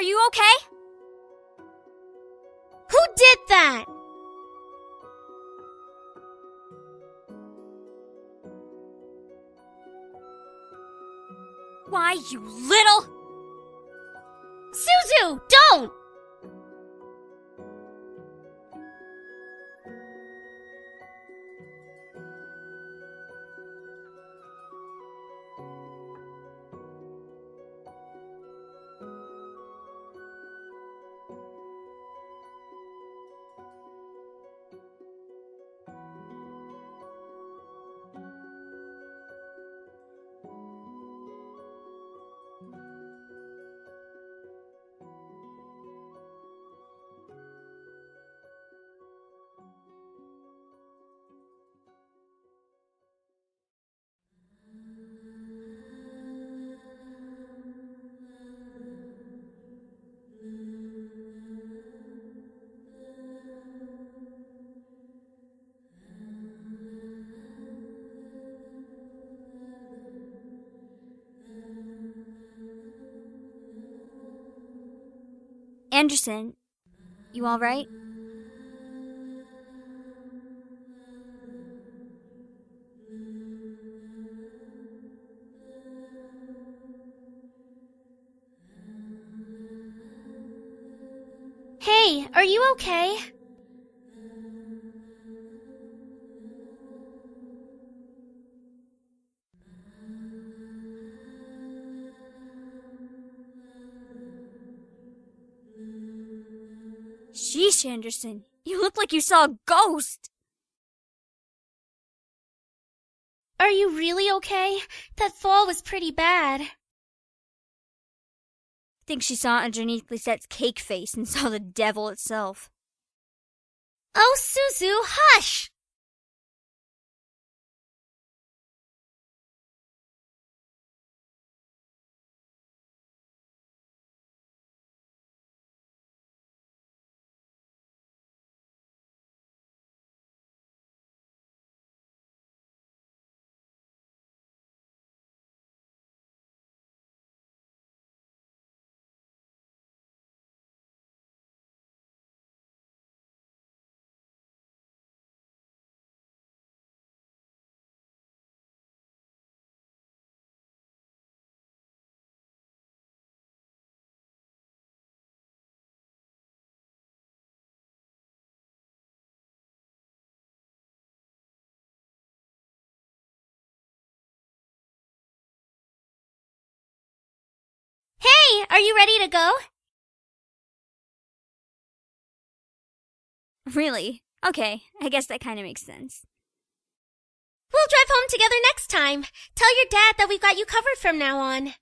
Are you okay? Who did that? Why, you little... Suzu, don't! Anderson, you alright? Hey, are you okay? Sheesh, Anderson, you look like you saw a ghost. Are you really okay? That fall was pretty bad. I think she saw underneath Lisette's cake face and saw the devil itself. Oh, Suzu, hush! Hey, are you ready to go? Really? Okay, I guess that kind of makes sense. We'll drive home together next time. Tell your dad that we've got you covered from now on.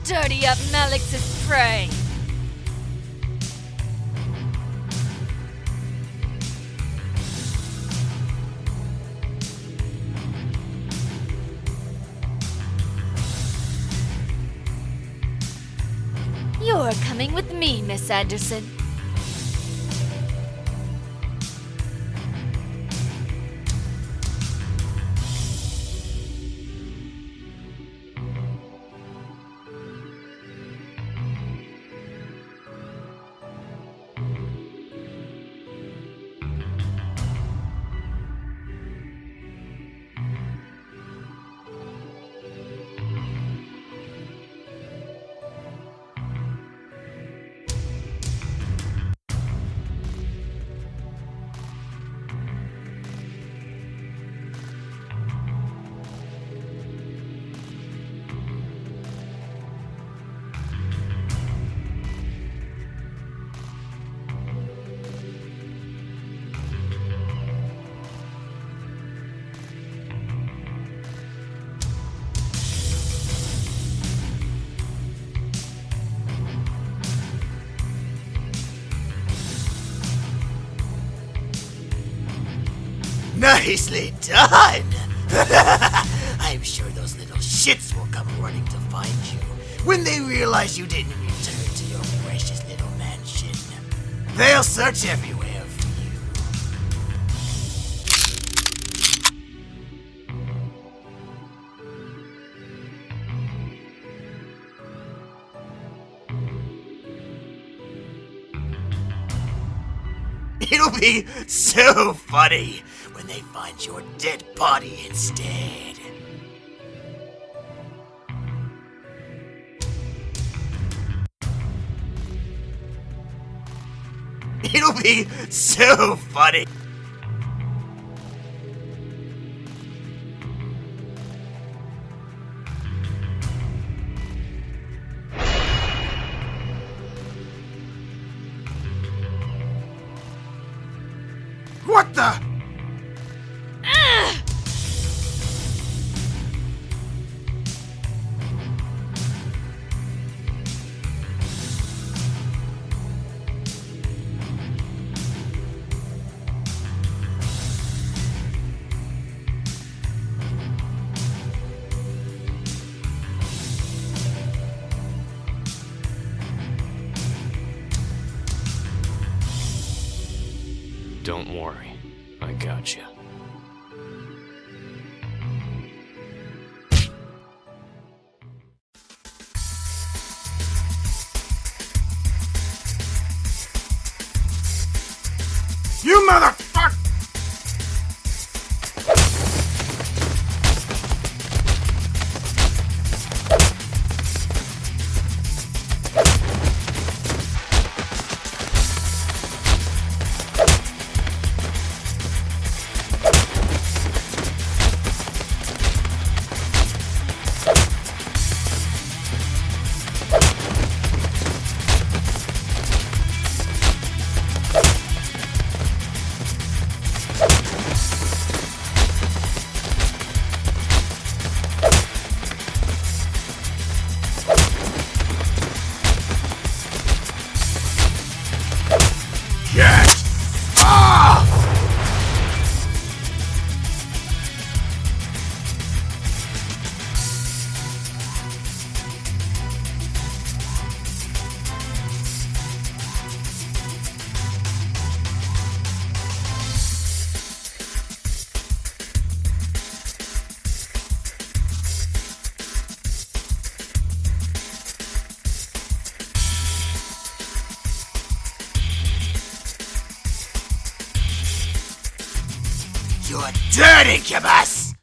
Dirty up Malix's prey! You're coming with me, Miss Anderson. Nicely done! I'm sure those little shits will come running to find you when they realize you didn't return to your precious little mansion. They'll search everywhere for you. It'll be so funny when they find your dead body instead. It'll be so funny. What the? Don't worry, I got you. You motherfucker! Yes! Ah! You're dead, Incubus!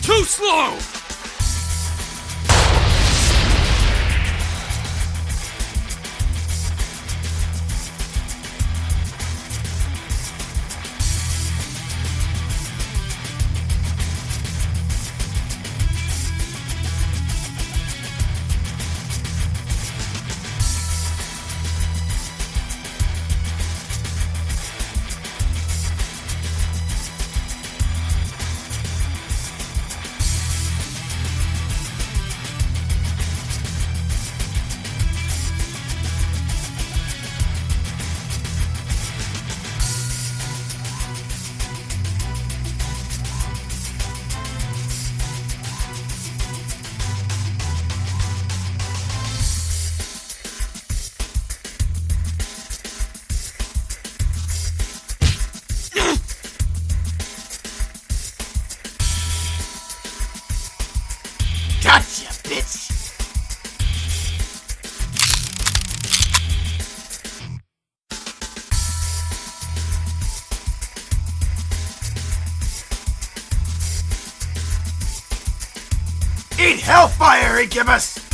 Too slow! need hellfire, Incubus!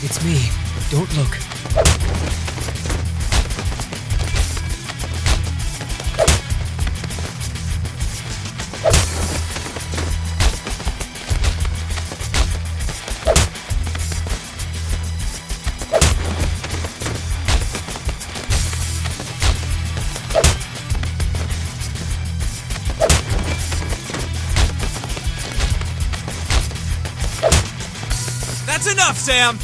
It's me. Don't look. That's enough, Sam!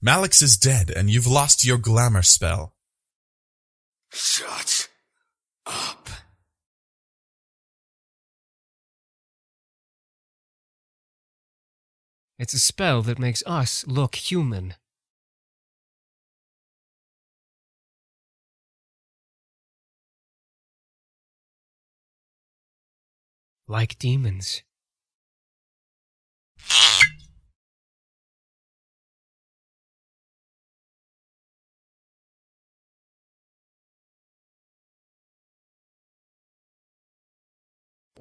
Malix is dead, and you've lost your glamour spell. Shut up. It's a spell that makes us look human. Like demons.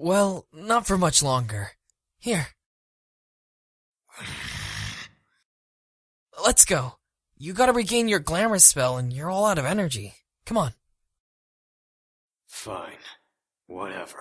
Well, not for much longer. Here. Let's go. You gotta regain your glamour spell and you're all out of energy. Come on. Fine. Whatever.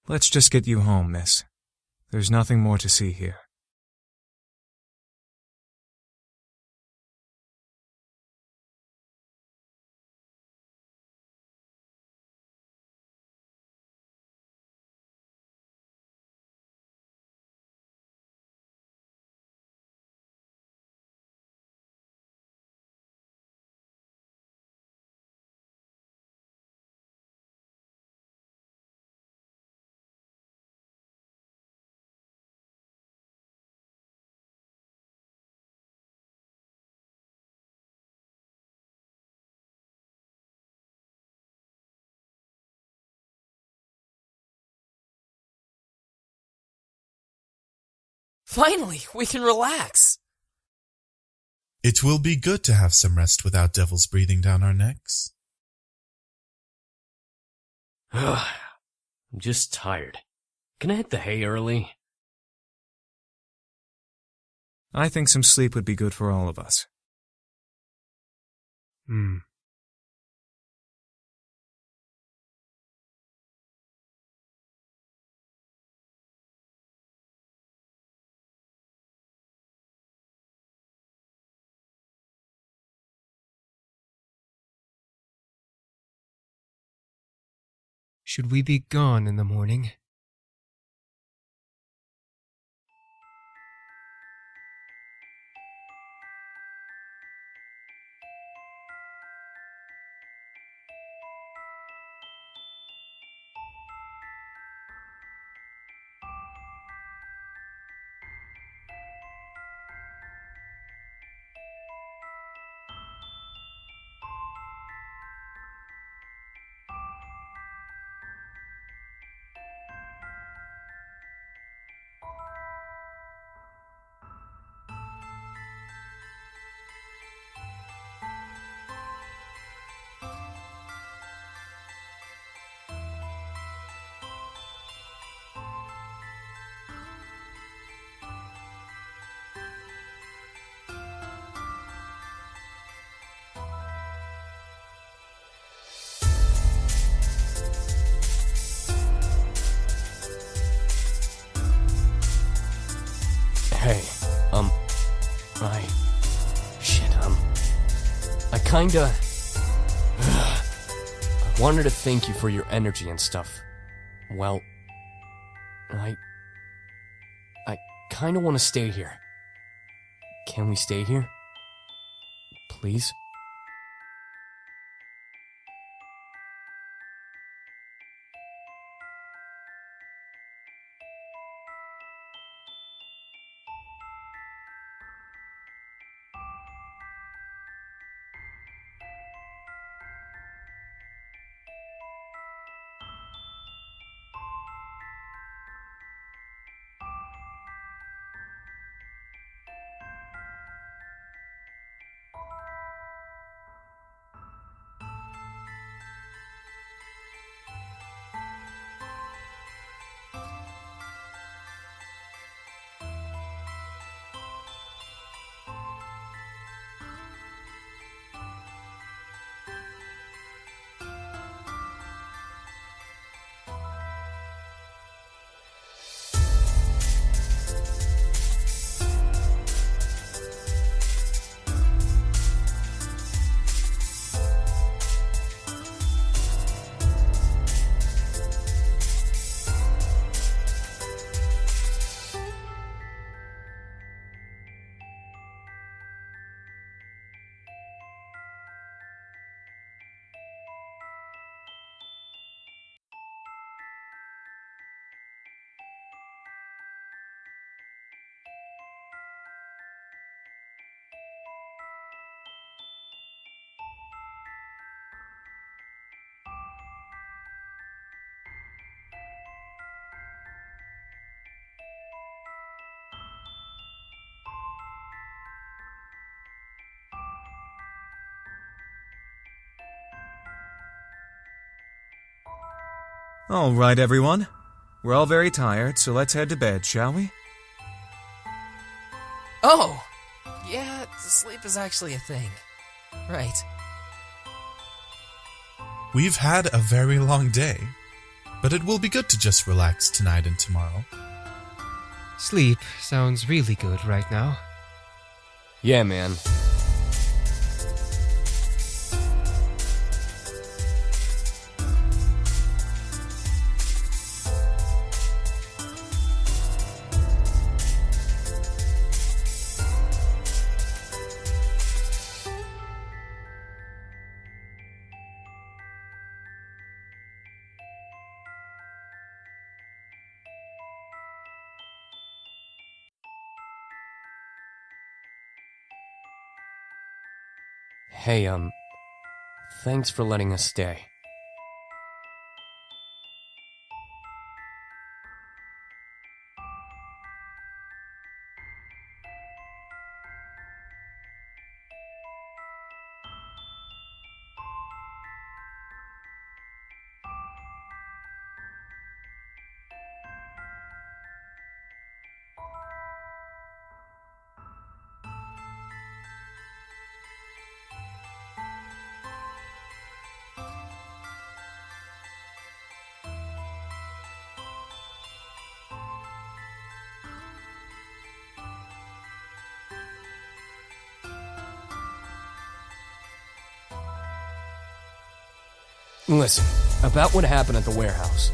Let's just get you home, miss. There's nothing more to see here. Finally, we can relax. It will be good to have some rest without devils breathing down our necks. I'm just tired. Can I hit the hay early? I think some sleep would be good for all of us. Should we be gone in the morning? Hey, I kinda... I wanted to thank you for your energy and stuff. Well, I kinda want to stay here. Can we stay here? Please? All right, everyone. We're all very tired, so let's head to bed, shall we? Oh! Yeah, sleep is actually a thing. Right. We've had a very long day, but it will be good to just relax tonight and tomorrow. Sleep sounds really good right now. Yeah, man. Hey, thanks for letting us stay. Listen, about what happened at the warehouse.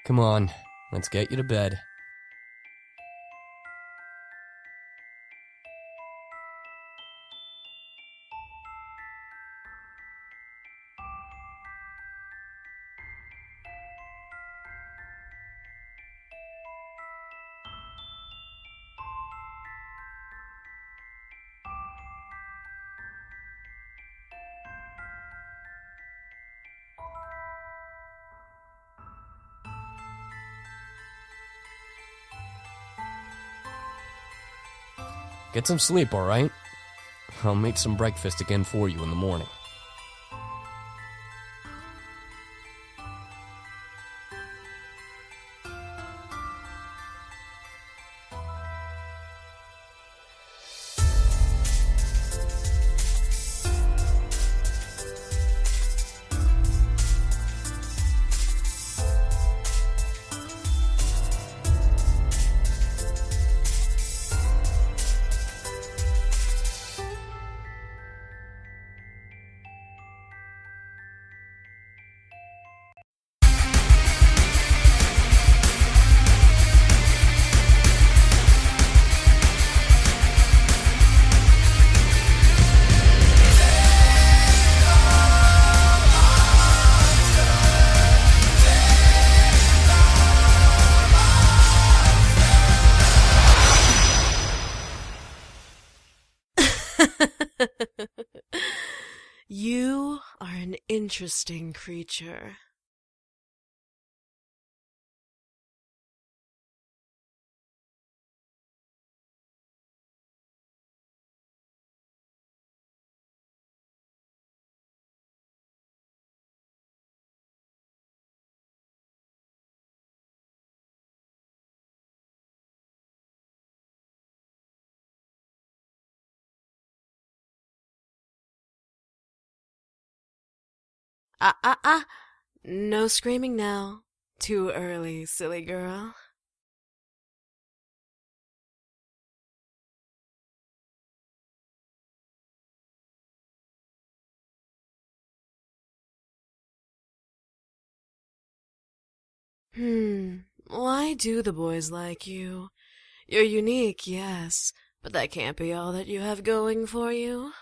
Come on, let's get you to bed. Get some sleep, alright? I'll make some breakfast again for you in the morning. You are an interesting creature. No screaming now. Too early, silly girl. Why do the boys like you? You're unique, yes, but that can't be all that you have going for you.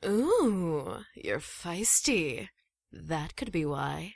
Ooh, you're feisty. That could be why.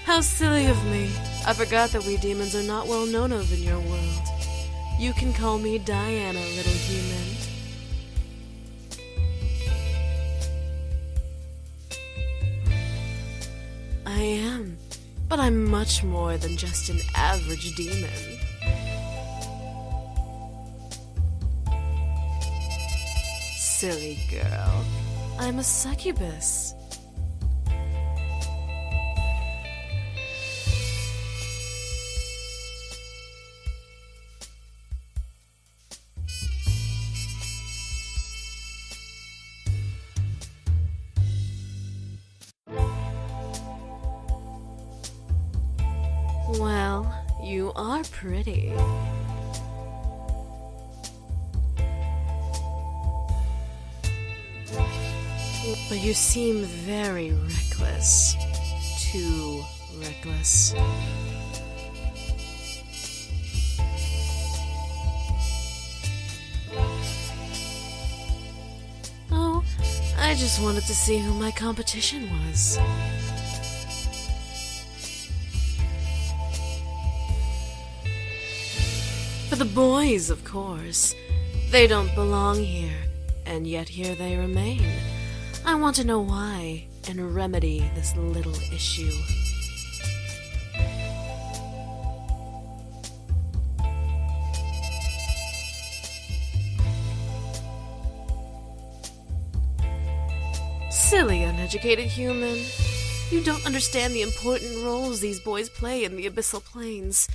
How silly of me. I forgot that we demons are not well known of in your world. You can call me Diana, little human. I am, but I'm much more than just an average demon. Silly girl. I'm a succubus. Well, you are pretty. But you seem very reckless. Too reckless. Oh, I just wanted to see who my competition was. For the boys, of course. They don't belong here, and yet here they remain. I want to know why, and remedy this little issue. Silly, uneducated human. You don't understand the important roles these boys play in the abyssal planes.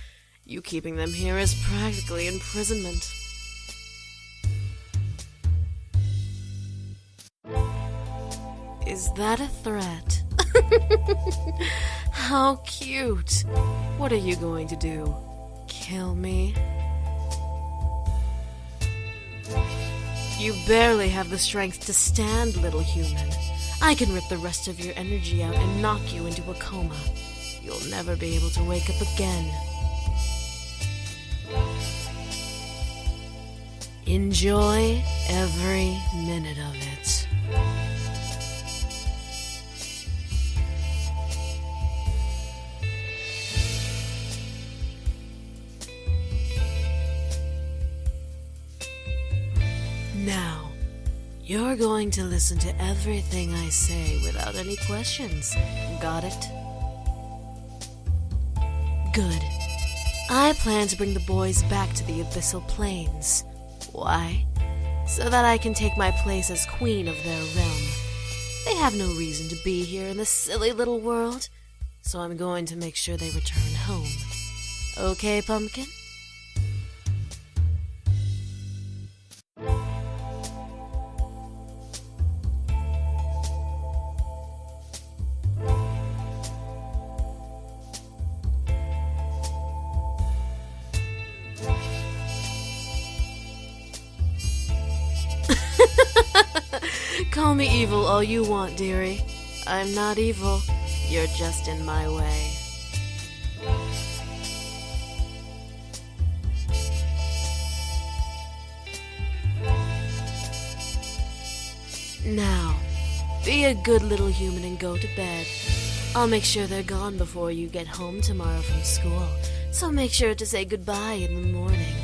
You keeping them here is practically imprisonment. Is that a threat? How cute. What are you going to do? Kill me? You barely have the strength to stand, little human. I can rip the rest of your energy out and knock you into a coma. You'll never be able to wake up again. Enjoy every minute of it. Now, you're going to listen to everything I say without any questions. Got it? Good. I plan to bring the boys back to the abyssal planes. Why? So that I can take my place as queen of their realm. They have no reason to be here in this silly little world, so I'm going to make sure they return home. Okay, Pumpkin? Call me evil all you want, dearie. I'm not evil. You're just in my way. Now, be a good little human and go to bed. I'll make sure they're gone before you get home tomorrow from school, so make sure to say goodbye in the morning.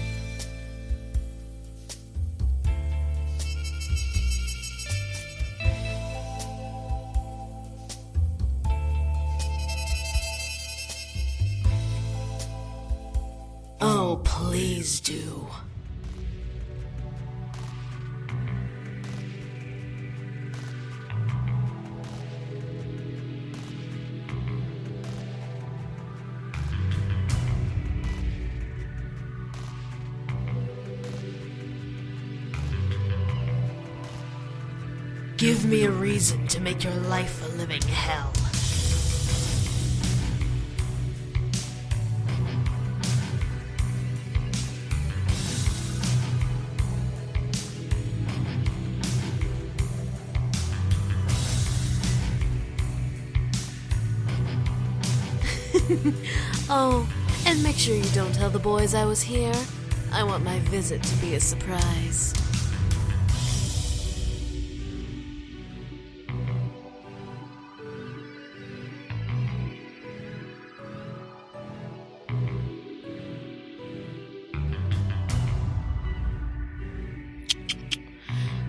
Oh, please do. Give me a reason to make your life a living hell. Oh, and make sure you don't tell the boys I was here. I want my visit to be a surprise.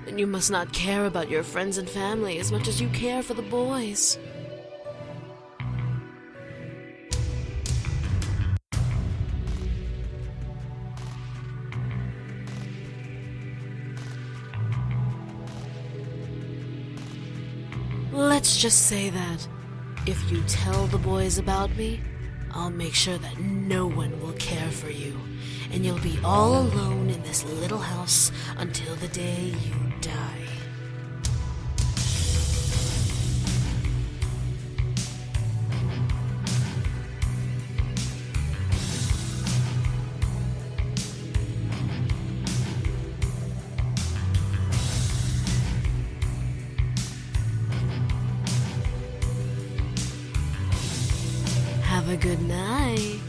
Then you must not care about your friends and family as much as you care for the boys. Let's just say that if you tell the boys about me, I'll make sure that no one will care for you, and you'll be all alone in this little house until the day you die. a good night.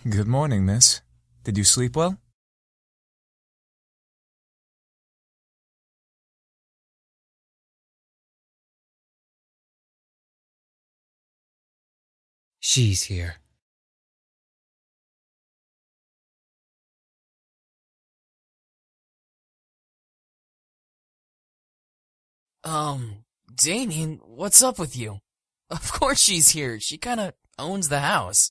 Good morning, miss. Did you sleep well? She's here. Damien, what's up with you? Of course she's here. She kinda owns the house.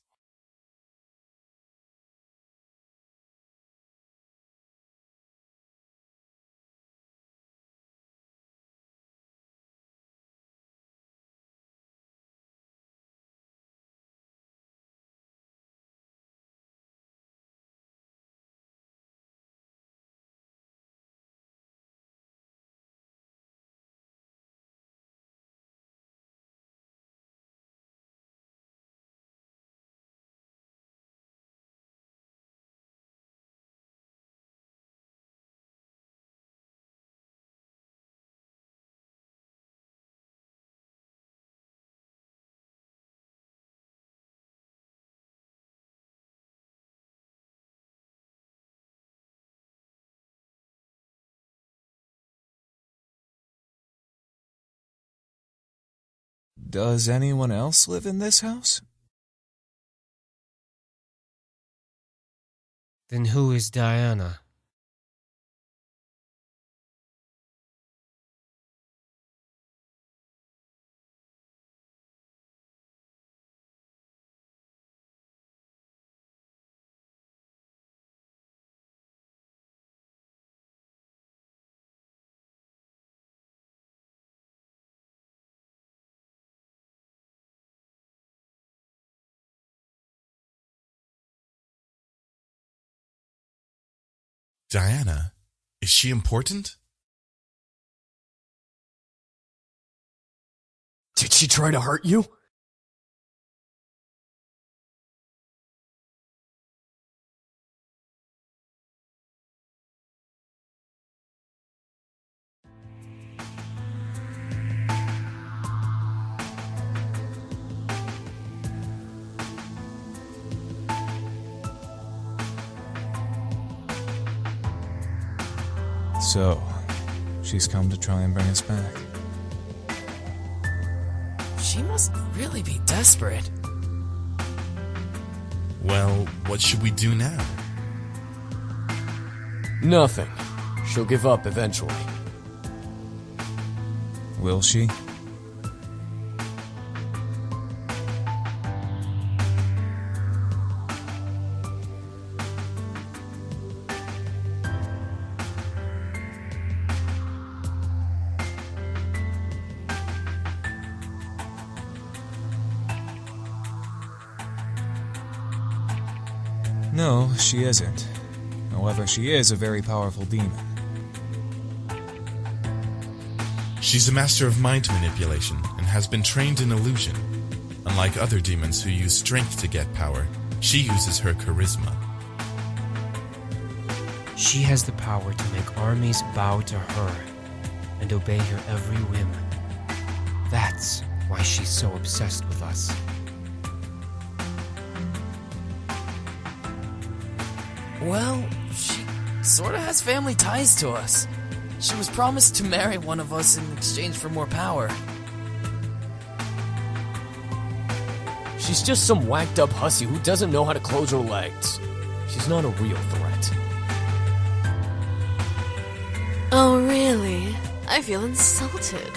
Does anyone else live in this house? Then who is Diana? Diana, is she important? Did she try to hurt you? So, she's come to try and bring us back. She must really be desperate. Well, what should we do now? Nothing. She'll give up eventually. Will she? No, she isn't. However, she is a very powerful demon. She's a master of mind manipulation and has been trained in illusion. Unlike other demons who use strength to get power, she uses her charisma. She has the power to make armies bow to her and obey her every whim. That's why she's so obsessed with us. Well, she sorta has family ties to us. She was promised to marry one of us in exchange for more power. She's just some whacked up hussy who doesn't know how to close her legs. She's not a real threat. Oh, really? I feel insulted.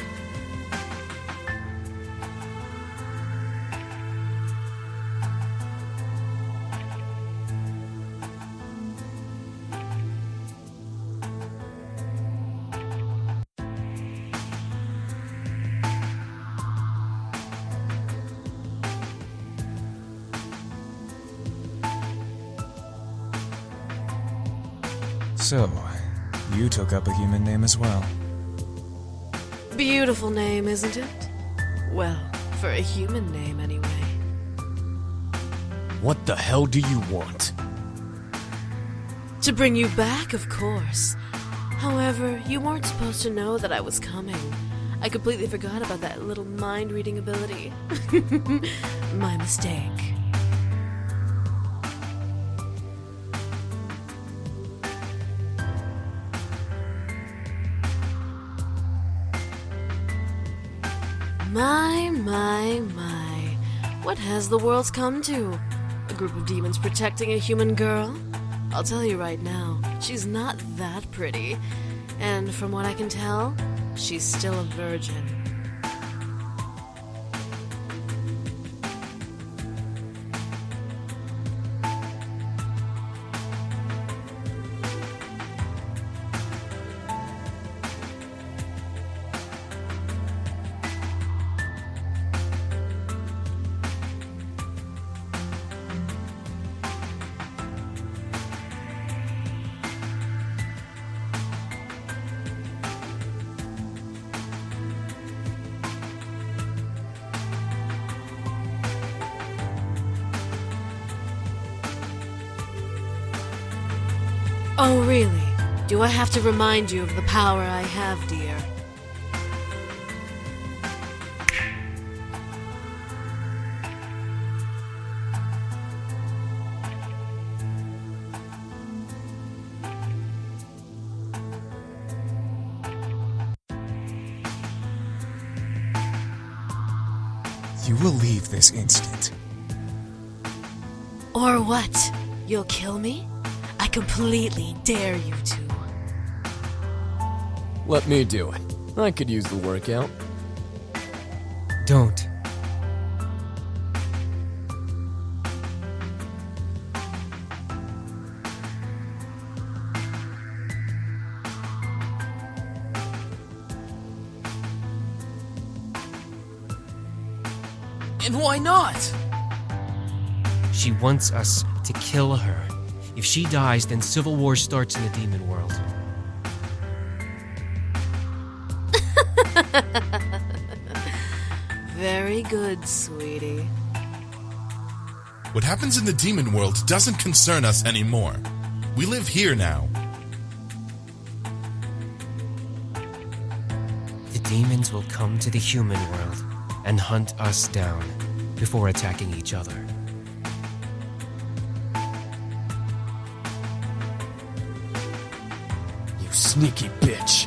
So, you took up a human name as well. Beautiful name, isn't it? Well, for a human name, anyway. What the hell do you want? To bring you back, of course. However, you weren't supposed to know that I was coming. I completely forgot about that little mind-reading ability. My mistake. My. What has the world come to? A group of demons protecting a human girl? I'll tell you right now, she's not that pretty. And from what I can tell, she's still a virgin. Oh, really? Do I have to remind you of the power I have, dear? You will leave this instant. Or what? You'll kill me? I completely dare you to. Let me do it. I could use the workout. Don't. And why not? She wants us to kill her. If she dies, then civil war starts in the demon world. Very good, sweetie. What happens in the demon world doesn't concern us anymore. We live here now. The demons will come to the human world and hunt us down before attacking each other. You sneaky bitch.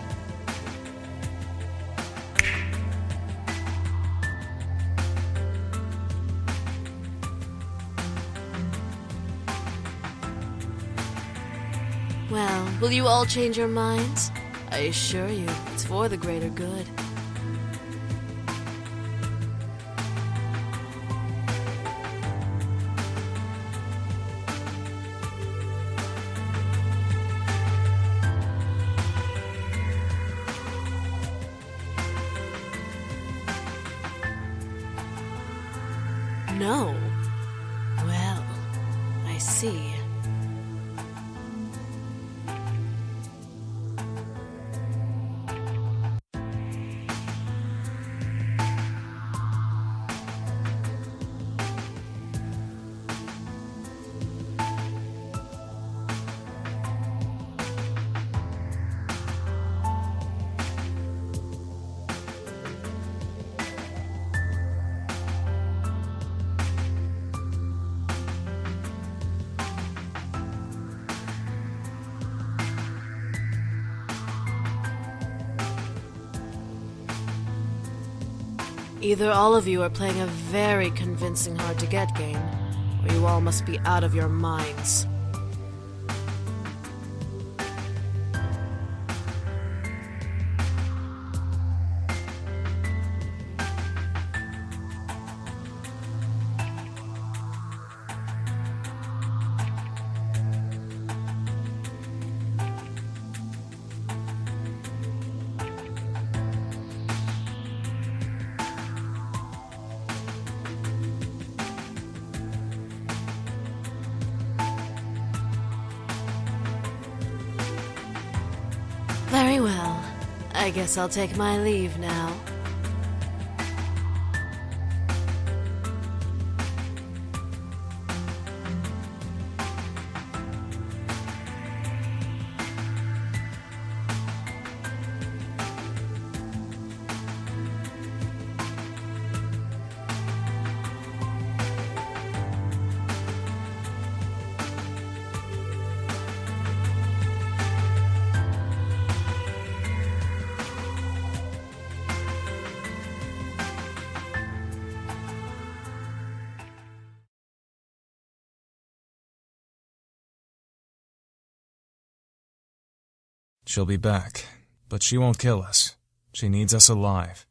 Well, will you all change your minds? I assure you, it's for the greater good. No. Well, I see. Either all of you are playing a very convincing hard-to-get game, or you all must be out of your minds. Very well. I guess I'll take my leave now. She'll be back, but she won't kill us. She needs us alive.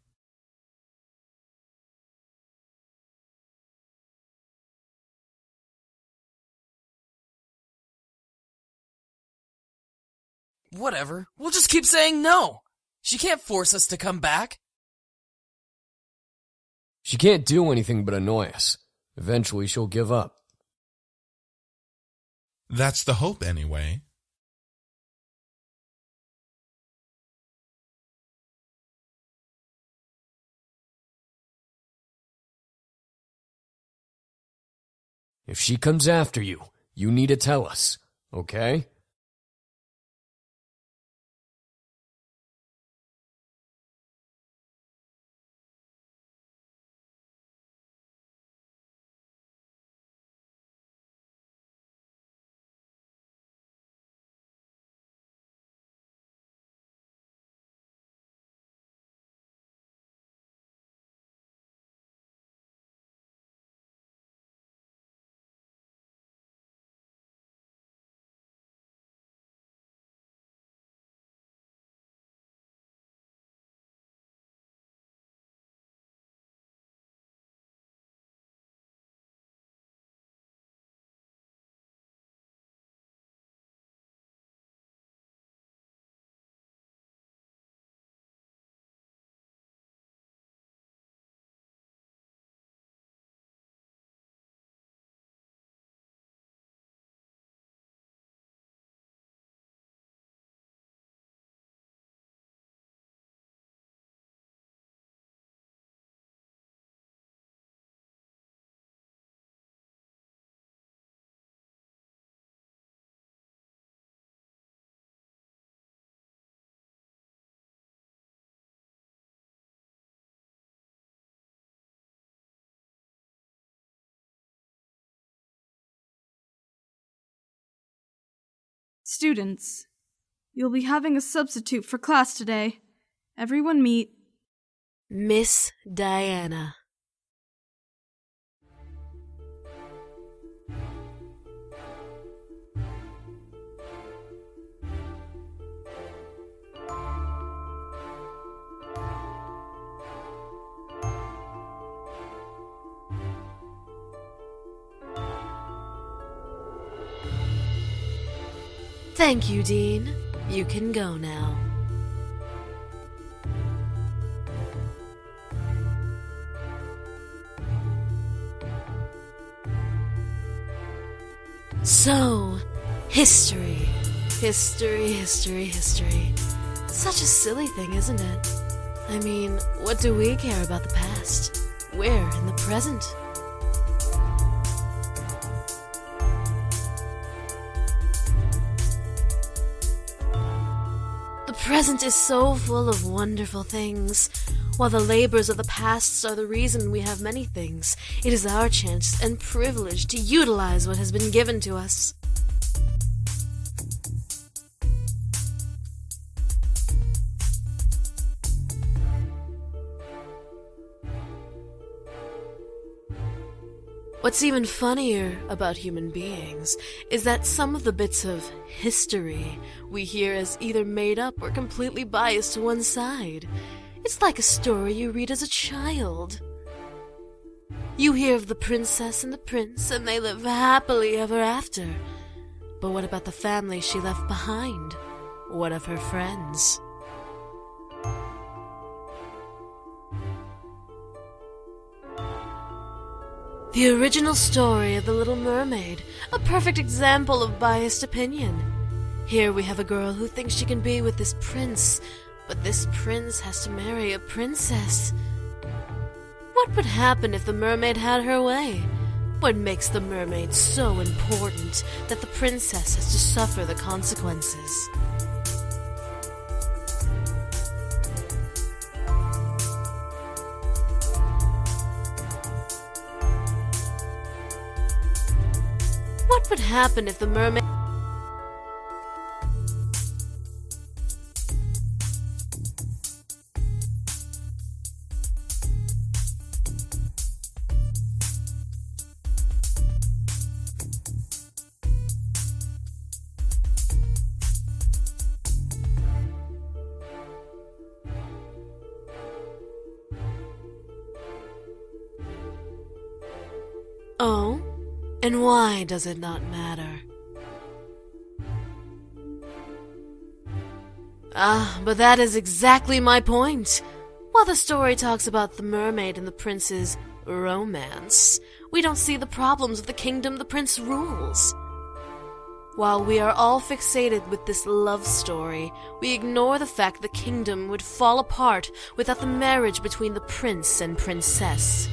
Whatever. We'll just keep saying no. She can't force us to come back. She can't do anything but annoy us. Eventually, she'll give up. That's the hope, anyway. If she comes after you, you need to tell us, okay? Students, you'll be having a substitute for class today. Everyone meet Miss Diana. Thank you, Dean. You can go now. So, history. History. Such a silly thing, isn't it? I mean, what do we care about the past? We're in the present. The present is so full of wonderful things. While the labors of the past are the reason we have many things, it is our chance and privilege to utilize what has been given to us. What's even funnier about human beings is that some of the bits of history we hear is either made up or completely biased to one side. It's like a story you read as a child. You hear of the princess and the prince, and they live happily ever after. But what about the family she left behind? What of her friends? The original story of The Little Mermaid, a perfect example of biased opinion. Here we have a girl who thinks she can be with this prince, but this prince has to marry a princess. What would happen if the mermaid had her way? What makes the mermaid so important that the princess has to suffer the consequences? What would happen if the mermaid... Oh? And why does it not matter? But that is exactly my point. While the story talks about the mermaid and the prince's romance, we don't see the problems of the kingdom the prince rules. While we are all fixated with this love story, we ignore the fact the kingdom would fall apart without the marriage between the prince and princess.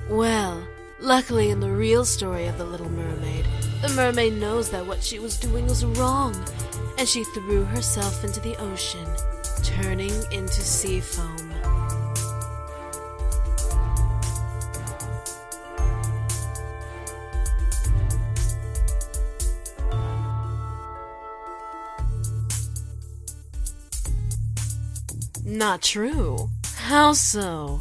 Well, luckily in the real story of The Little Mermaid, the mermaid knows that what she was doing was wrong, and she threw herself into the ocean, turning into sea foam. Not true. How so?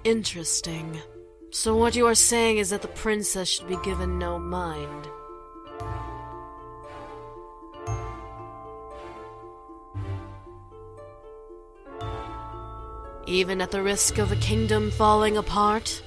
Interesting. So what you are saying is that the princess should be given no mind. Even at the risk of a kingdom falling apart?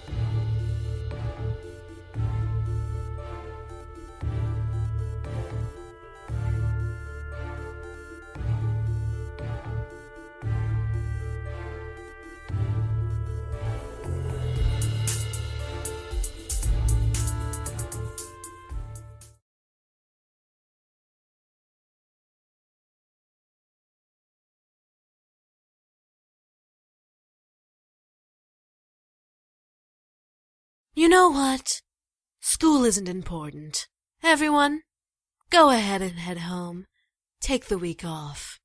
You know what? School isn't important. Everyone, go ahead and head home. Take the week off.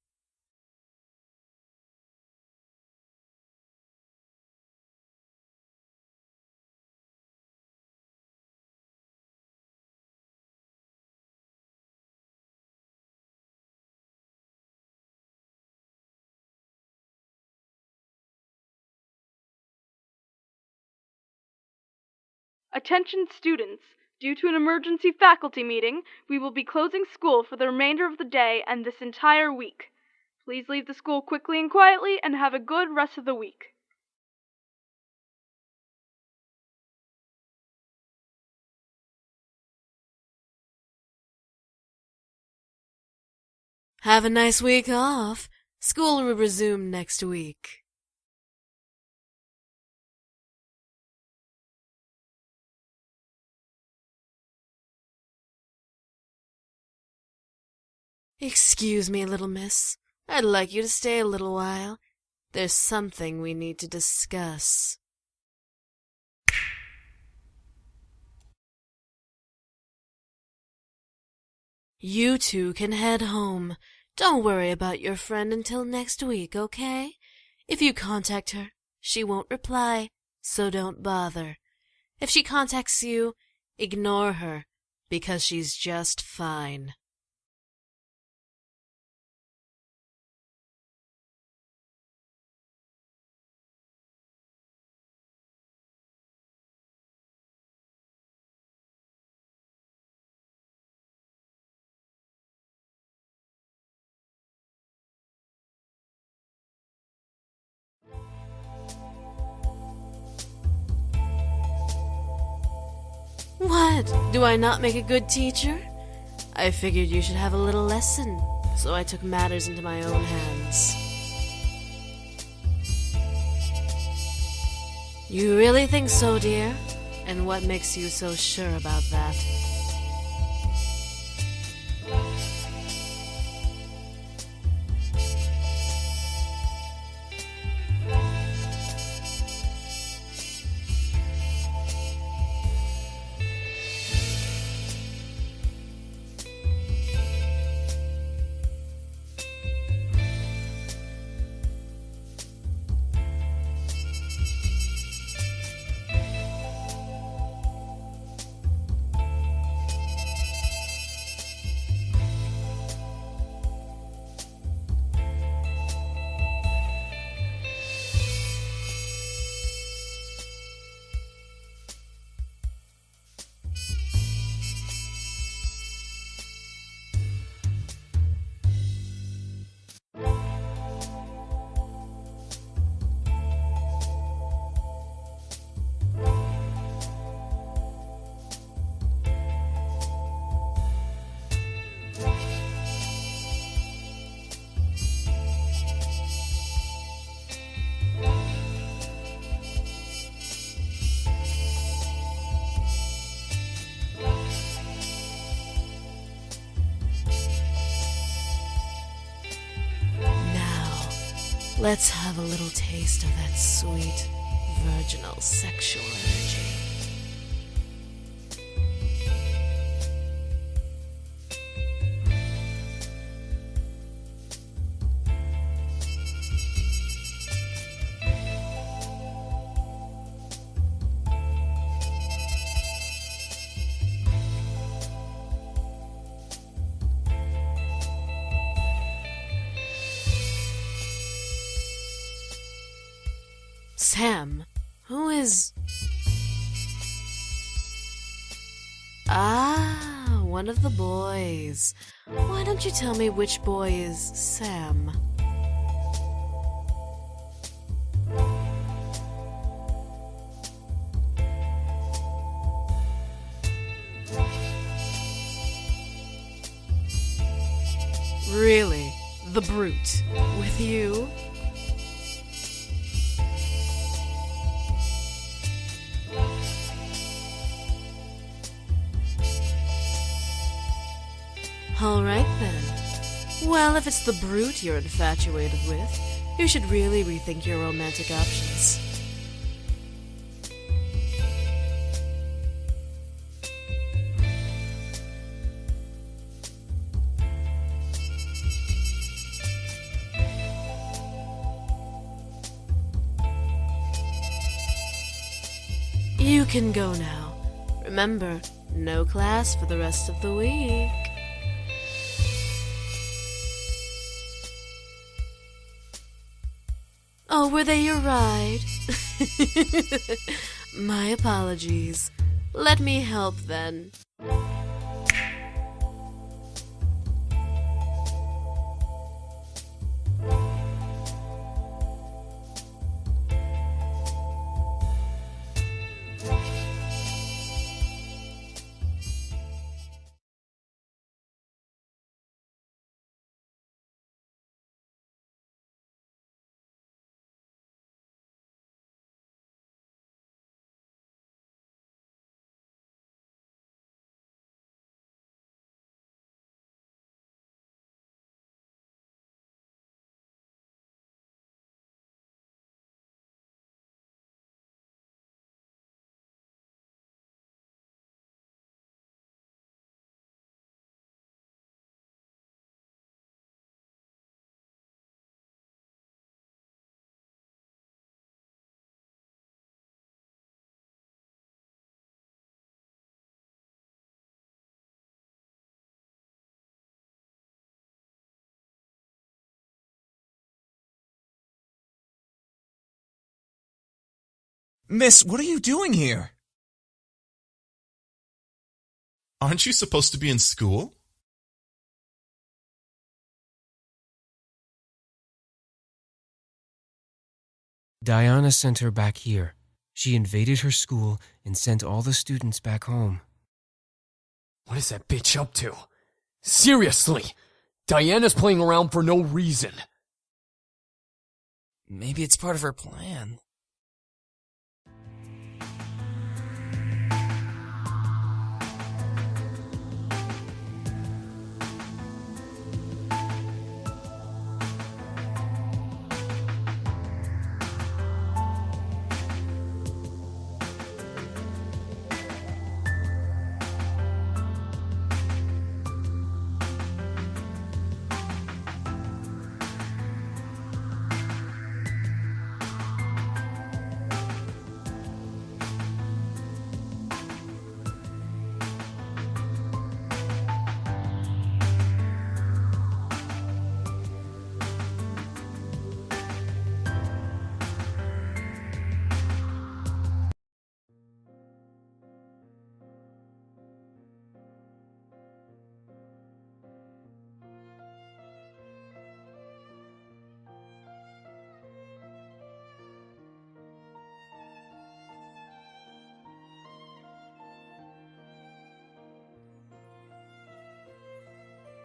Attention students! Due to an emergency faculty meeting, we will be closing school for the remainder of the day and this entire week. Please leave the school quickly and quietly and have a good rest of the week. Have a nice week off. School will resume next week. Excuse me, little miss. I'd like you to stay a little while. There's something we need to discuss. You two can head home. Don't worry about your friend until next week, okay? If you contact her, she won't reply, so don't bother. If she contacts you, ignore her, because she's just fine. What? Do I not make a good teacher? I figured you should have a little lesson, so I took matters into my own hands. You really think so, dear? And what makes you so sure about that? Let's have a little taste of that sweet, virginal sexual energy. Sam, who is... Ah, one of the boys. Why don't you tell me which boy is Sam? Really? The brute? With you? All right then. Well, if it's the brute you're infatuated with, you should really rethink your romantic options. You can go now. Remember, no class for the rest of the week. Oh, were they your ride? My apologies. Let me help then. Miss, what are you doing here? Aren't you supposed to be in school? Diana sent her back here. She invaded her school and sent all the students back home. What is that bitch up to? Seriously! Diana's playing around for no reason. Maybe it's part of her plan.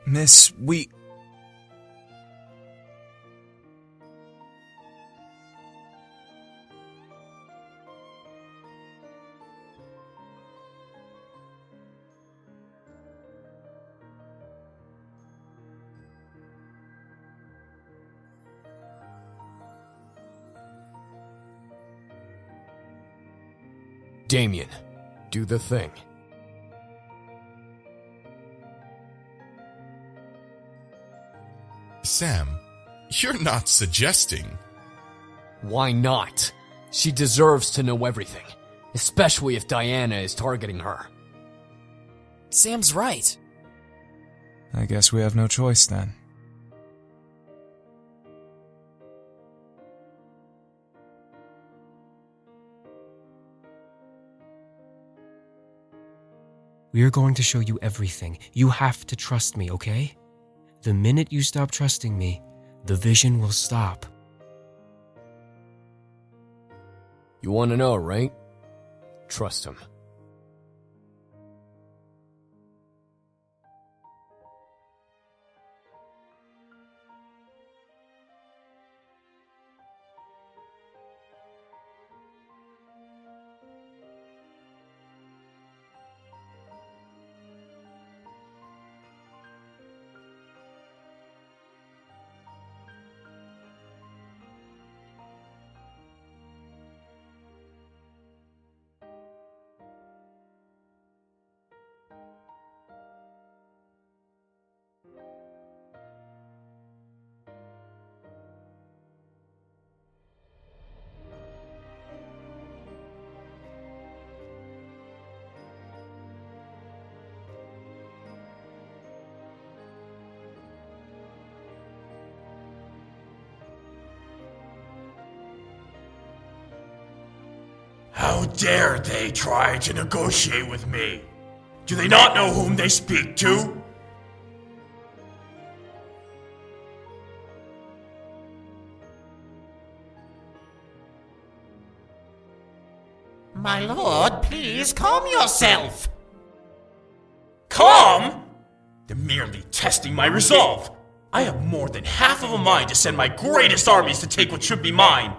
Miss, we... Damien, do the thing. Sam, you're not suggesting. Why not? She deserves to know everything, especially if Diana is targeting her. Sam's right. I guess we have no choice then. We are going to show you everything. You have to trust me, okay? The minute you stop trusting me, the vision will stop. You want to know, right? Trust him. How dare they try to negotiate with me? Do they not know whom they speak to? My lord, please calm yourself. Calm? They're merely testing my resolve. I have more than half of a mind to send my greatest armies to take what should be mine.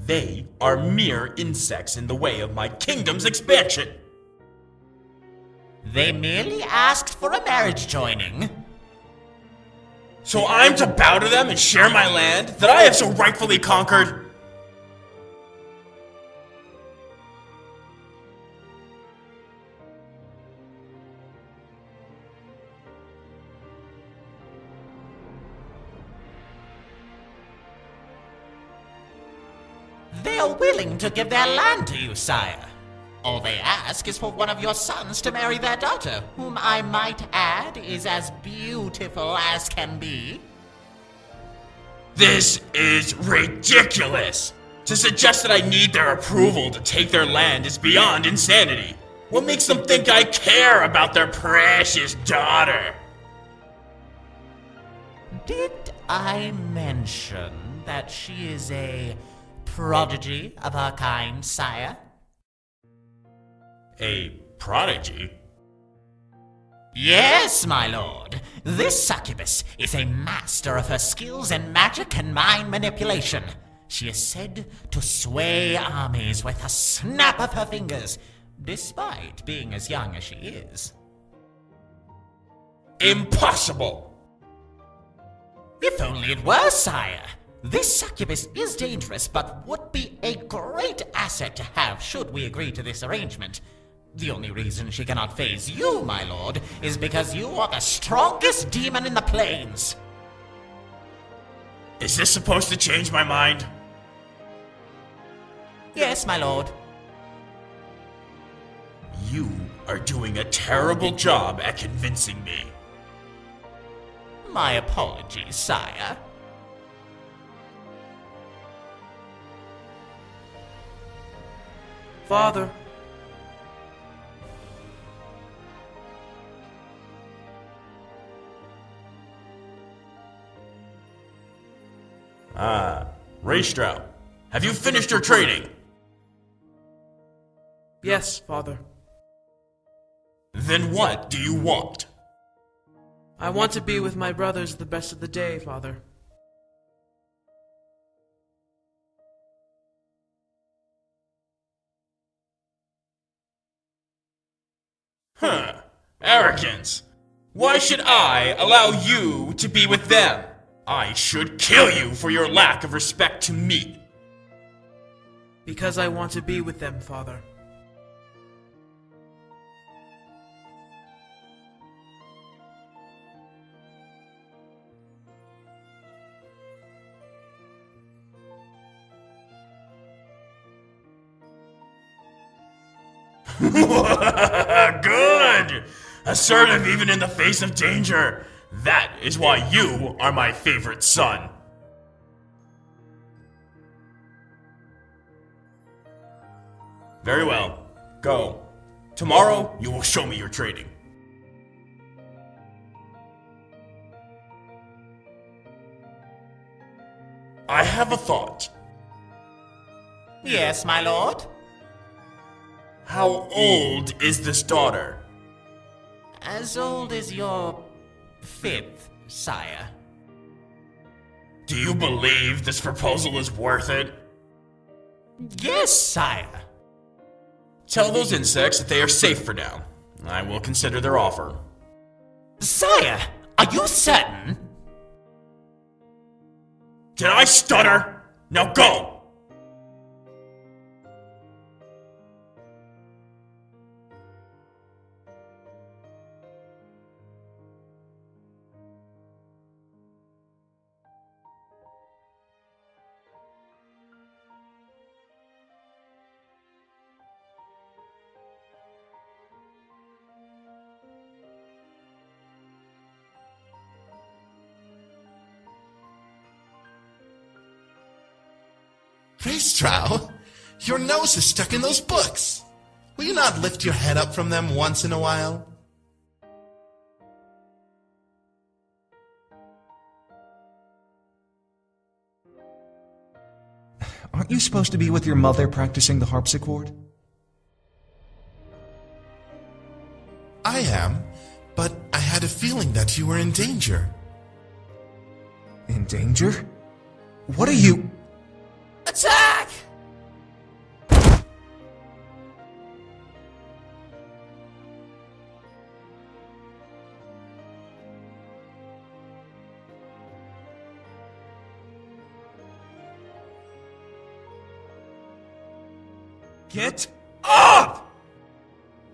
They are mere insects in the way of my kingdom's expansion. They merely asked for a marriage joining. So I'm to bow to them and share my land that I have so rightfully conquered? They are willing to give their land to you, sire. All they ask is for one of your sons to marry their daughter, whom I might add is as beautiful as can be. This is ridiculous! To suggest that I need their approval to take their land is beyond insanity. What makes them think I care about their precious daughter? Did I mention that she is a prodigy of her kind, sire? A prodigy? Yes, my lord. This succubus is a master of her skills in magic and mind manipulation. She is said to sway armies with a snap of her fingers, despite being as young as she is. Impossible! If only it were, sire. This succubus is dangerous, but would be a great asset to have should we agree to this arrangement. The only reason she cannot faze you, my lord, is because you are the strongest demon in the plains. Is this supposed to change my mind? Yes, my lord. You are doing a terrible job at convincing me. My apologies, sire. Father. Raystrow, have you finished your training? Yes, Father. Then what do you want? I want to be with my brothers the best of the day, Father. Arrogance! Why should I allow you to be with them? I should kill you for your lack of respect to me. Because I want to be with them, Father. Good! Assertive even in the face of danger. That is why you are my favorite son. Very well. Go. Tomorrow, you will show me your training. I have a thought. Yes, my lord? How old is this daughter? As old as your 5th, sire. Do you believe this proposal is worth it? Yes, sire. Tell those insects that they are safe for now. I will consider their offer. Sire, are you certain? Did I stutter? Now go! Raystrow, your nose is stuck in those books. Will you not lift your head up from them once in a while? Aren't you supposed to be with your mother practicing the harpsichord? I am, but I had a feeling that you were in danger. In danger? What are you... Attack! Get up!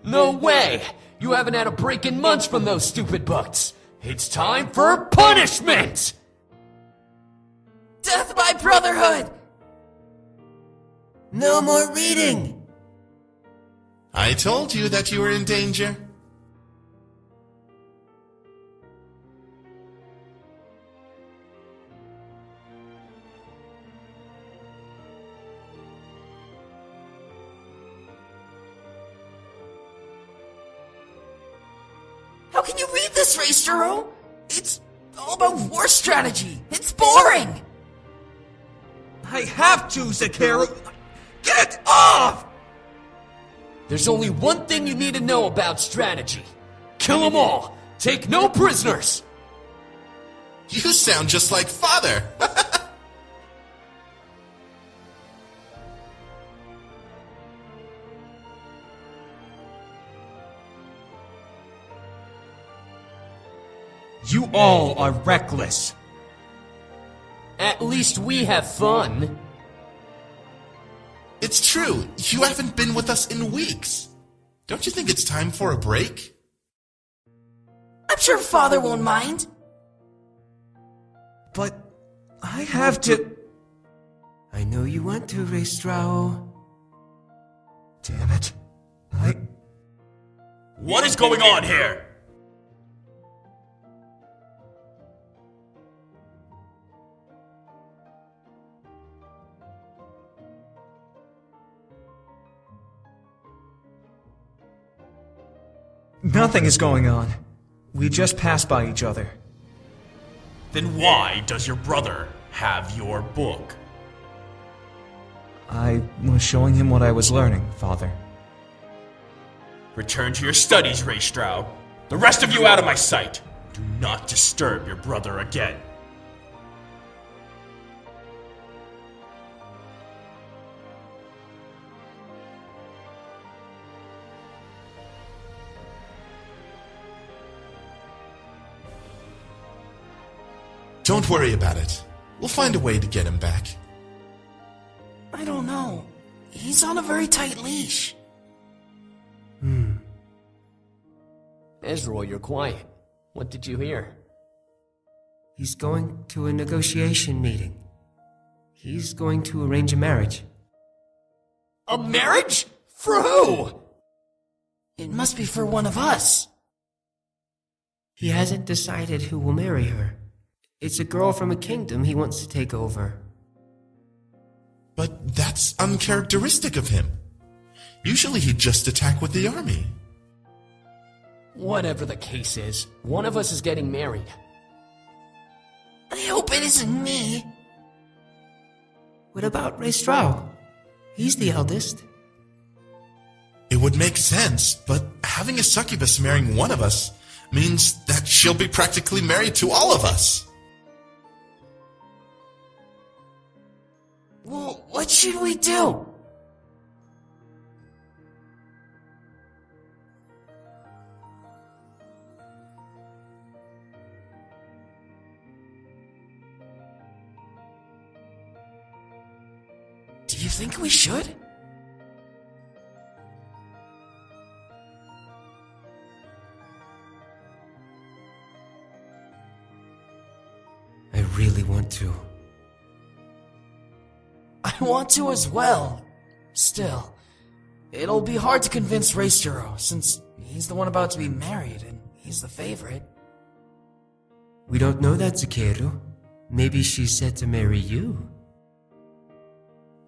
No way! You haven't had a break in months from those stupid books. It's time for punishment! Death by Brotherhood! No more reading! I told you that you were in danger. How can you read this, Raistero? It's all about war strategy. It's boring. I have to, Zakeru! Get off! There's only one thing you need to know about strategy. Kill them all! Take no prisoners! You sound just like father! You all are reckless. At least we have fun. It's true, you haven't been with us in weeks. Don't you think it's time for a break? I'm sure Father won't mind. But I have to... I know you want to, Raistero. Damn it. What is going on here? Nothing is going on. We just passed by each other. Then why does your brother have your book? I was showing him what I was learning, Father. Return to your studies, Raistero. The rest of you out of my sight. Do not disturb your brother again. Don't worry about it. We'll find a way to get him back. I don't know. He's on a very tight leash. Ezreal, you're quiet. What did you hear? He's going to a negotiation meeting. He's going to arrange a marriage. A marriage? For who? It must be for one of us. He hasn't decided who will marry her. It's a girl from a kingdom he wants to take over. But that's uncharacteristic of him. Usually he'd just attack with the army. Whatever the case is, one of us is getting married. I hope it isn't me. What about Raistero? He's the eldest. It would make sense, but having a succubus marrying one of us means that she'll be practically married to all of us. Well, what should we do? Do you think we should? I really want to. I want to as well. Still, it'll be hard to convince Raistero, since he's the one about to be married and he's the favorite. We don't know that, Zakeru. Maybe she's set to marry you.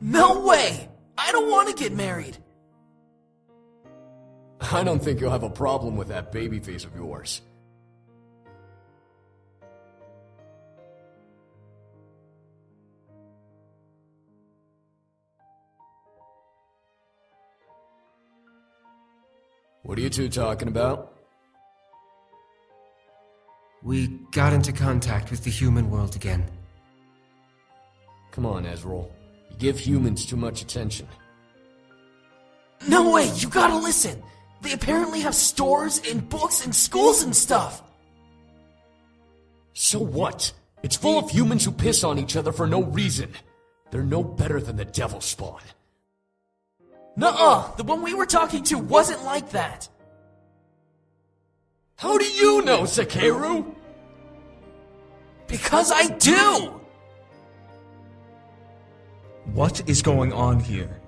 No way! I don't want to get married. I don't think you'll have a problem with that baby face of yours. What are you two talking about? We got into contact with the human world again. Come on, Ezreal. You give humans too much attention. No way! You gotta listen! They apparently have stores and books and schools and stuff! So what? It's full of humans who piss on each other for no reason. They're no better than the devil spawn. Nuh-uh! The one we were talking to wasn't like that! How do you know, Zakeru? Because I do! What is going on here?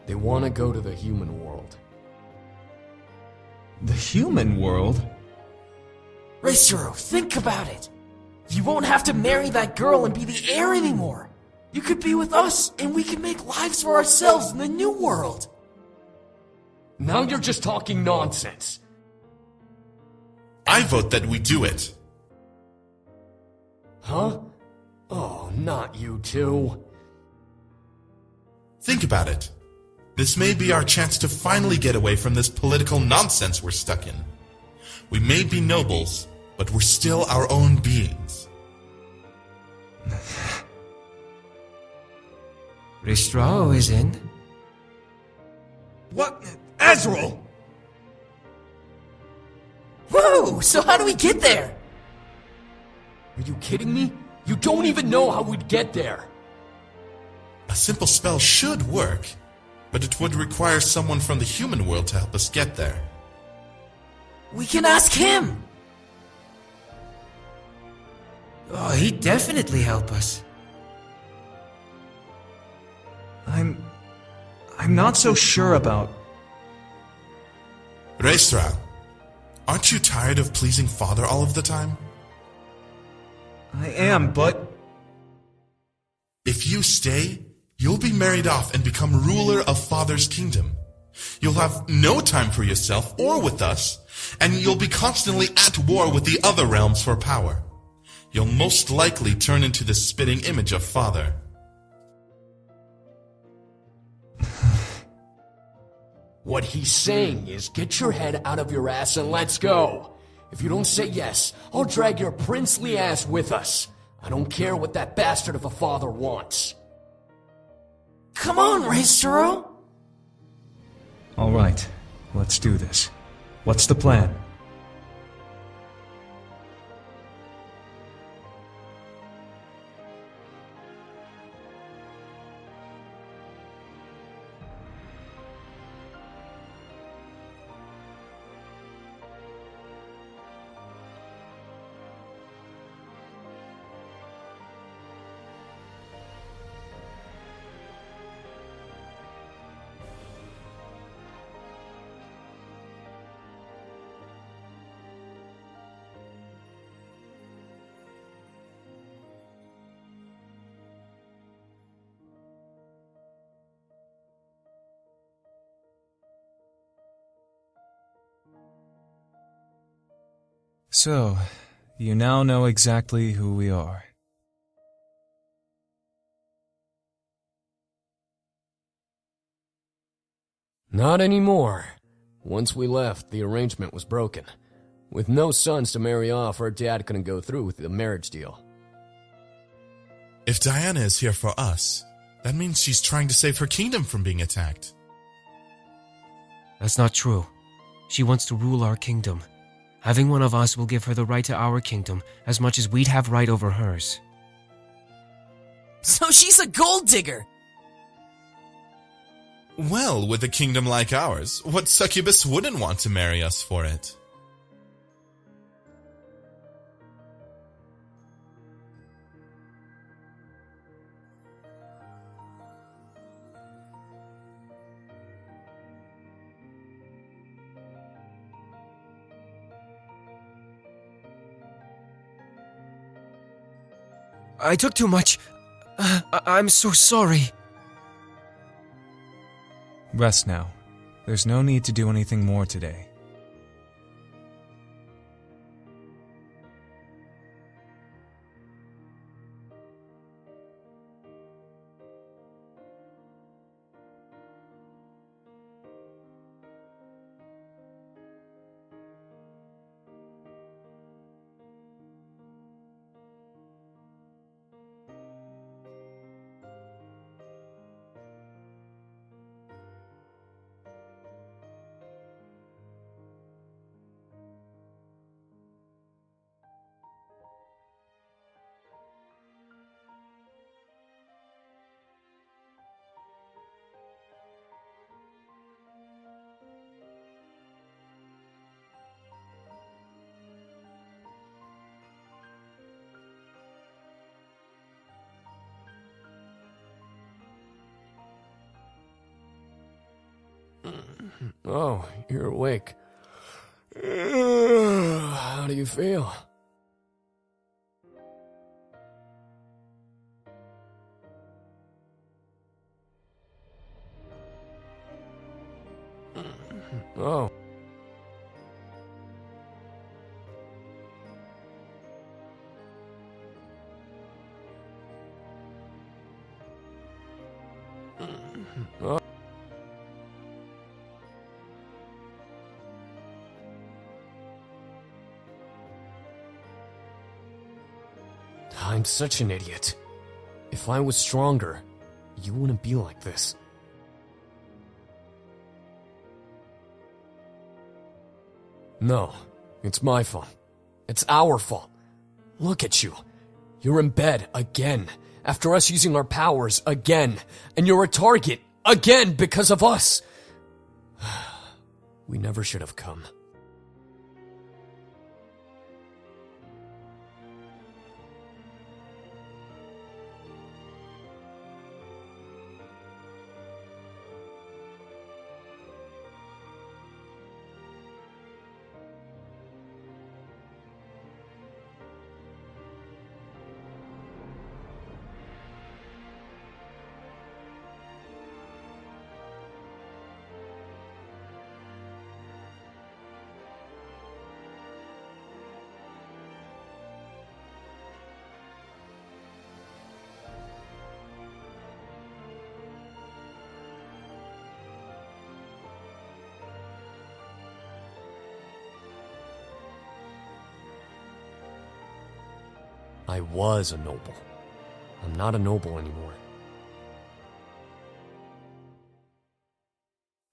They want to go to the human world. The human world? Raistero, think about it! You won't have to marry that girl and be the heir anymore. You could be with us, and we can make lives for ourselves in the new world. Now you're just talking nonsense. I vote that we do it. Huh? Oh, not you two. Think about it. This may be our chance to finally get away from this political nonsense we're stuck in. We may be nobles, but we're still our own beings. Ristrao is in. What? Azrael! Whoa! So how do we get there? Are you kidding me? You don't even know how we'd get there. A simple spell should work, but it would require someone from the human world to help us get there. We can ask him! Oh, he'd definitely help us. I'm not so sure about... Reistra, aren't you tired of pleasing Father all of the time? I am, but... If you stay, you'll be married off and become ruler of Father's kingdom. You'll have no time for yourself or with us, and you'll be constantly at war with the other realms for power. You'll most likely turn into the spitting image of Father. What he's saying is get your head out of your ass and let's go. If you don't say yes, I'll drag your princely ass with us. I don't care what that bastard of a father wants. Come on, Reistra! All right, let's do this. What's the plan? So, you now know exactly who we are. Not anymore. Once we left, the arrangement was broken. With no sons to marry off, our dad couldn't go through with the marriage deal. If Diana is here for us, that means she's trying to save her kingdom from being attacked. That's not true. She wants to rule our kingdom. Having one of us will give her the right to our kingdom as much as we'd have right over hers. So she's a gold digger! Well, with a kingdom like ours, what succubus wouldn't want to marry us for it? I took too much. I'm so sorry. Rest now. There's no need to do anything more today. Oh, you're awake. How do you feel? Oh. Oh. I'm such an idiot. If I was stronger, you wouldn't be like this. No, it's my fault. It's our fault. Look at you. You're in bed again, after us using our powers again, and you're a target again because of us. We never should have come. I was a noble. I'm not a noble anymore.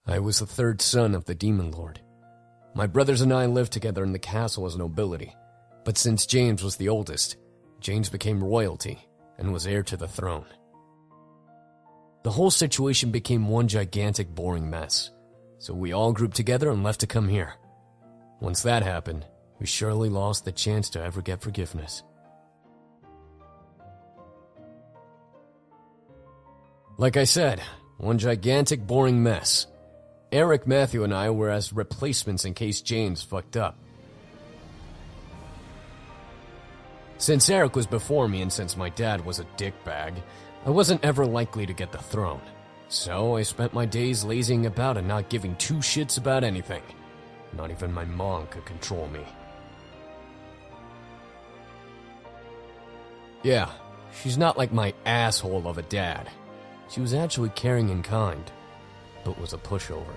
I was the third son of the Demon Lord. My brothers and I lived together in the castle as nobility, but since James was the oldest, James became royalty and was heir to the throne. The whole situation became one gigantic boring mess, so we all grouped together and left to come here. Once that happened, we surely lost the chance to ever get forgiveness. Like I said, one gigantic boring mess. Eric, Matthew, and I were as replacements in case James fucked up. Since Eric was before me and since my dad was a dickbag, I wasn't ever likely to get the throne. So I spent my days lazying about and not giving two shits about anything. Not even my mom could control me. Yeah, she's not like my asshole of a dad. She was actually caring and kind, but was a pushover.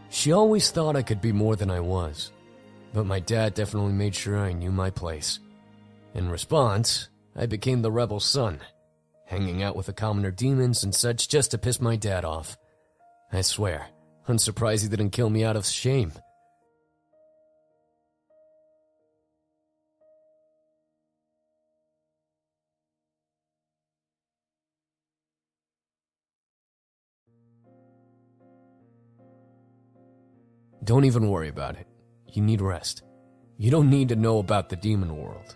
She always thought I could be more than I was, but my dad definitely made sure I knew my place. In response, I became the rebel son, hanging out with the commoner demons and such just to piss my dad off. I swear, I'm surprised he didn't kill me out of shame. Don't even worry about it. You need rest. You don't need to know about the demon world.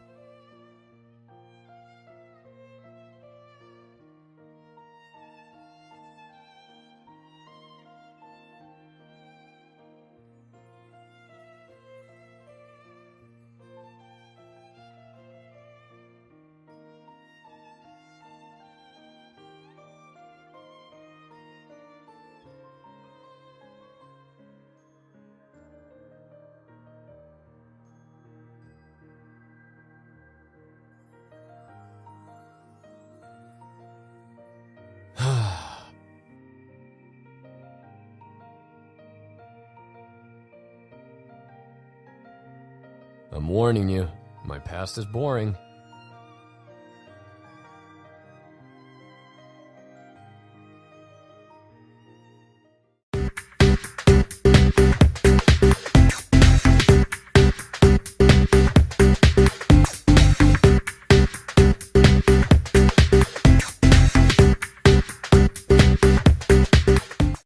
I'm warning you, my past is boring.